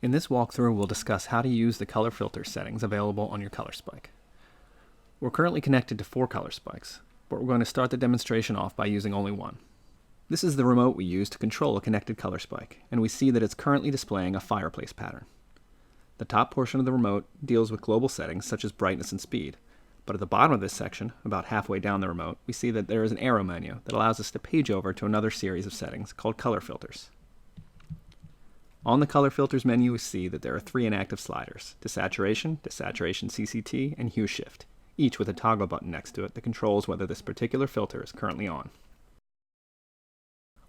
In this walkthrough, we'll discuss how to use the color filter settings available on your colorspike. We're currently connected to 4 color spikes, but we're going to start the demonstration off by using only one. This is the remote we use to control a connected color spike, and we see that it's currently displaying a fireplace pattern. The top portion of the remote deals with global settings such as brightness and speed, but at the bottom of this section, about halfway down the remote, we see that there is an arrow menu that allows us to page over to another series of settings called color filters. On the color filters menu, we see that there are 3 inactive sliders: desaturation, desaturation CCT, and hueshift, each with a toggle button next to it that controls whether this particular filter is currently on.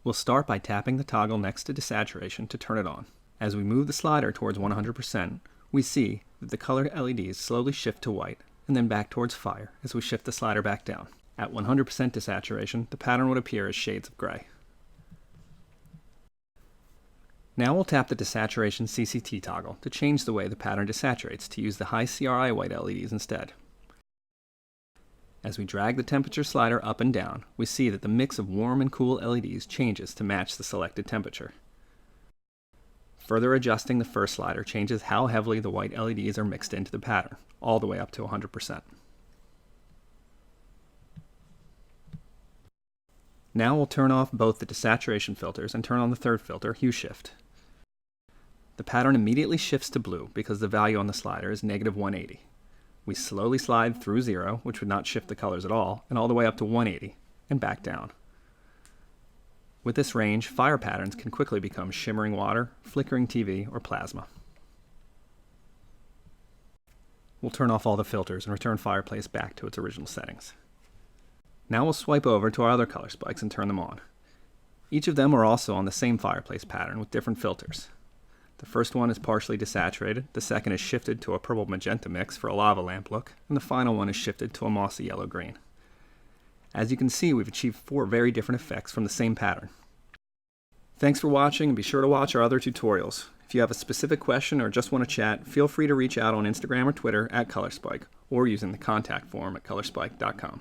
We'll start by tapping the toggle next to desaturation to turn it on. As we move the slider towards 100%, we see that the colored LEDs slowly shift to white and then back towards fire as we shift the slider back down. At 100% desaturation, the pattern would appear as shades of gray. Now we'll tap the desaturation CCT toggle to change the way the pattern desaturates to use the high CRI white LEDs instead. As we drag the temperature slider up and down, we see that the mix of warm and cool LEDs changes to match the selected temperature. Further adjusting the first slider changes how heavily the white LEDs are mixed into the pattern, all the way up to 100%. Now we'll turn off both the desaturation filters and turn on the third filter, hueshift. The pattern immediately shifts to blue because the value on the slider is -180. We slowly slide through 0, which would not shift the colors at all, and all the way up to 180, and back down. With this range, fire patterns can quickly become shimmering water, flickering TV, or plasma. We'll turn off all the filters and return fireplace back to its original settings. Now we'll swipe over to our other color spikes and turn them on. Each of them are also on the same fireplace pattern with different filters. The first one is partially desaturated, the second is shifted to a purple magenta mix for a lava lamp look, and the final one is shifted to a mossy yellow green. As you can see, we've achieved 4 very different effects from the same pattern. Thanks for watching, and be sure to watch our other tutorials. If you have a specific question or just want to chat, feel free to reach out on Instagram or Twitter @colorspike, or using the contact form at colorspike.com.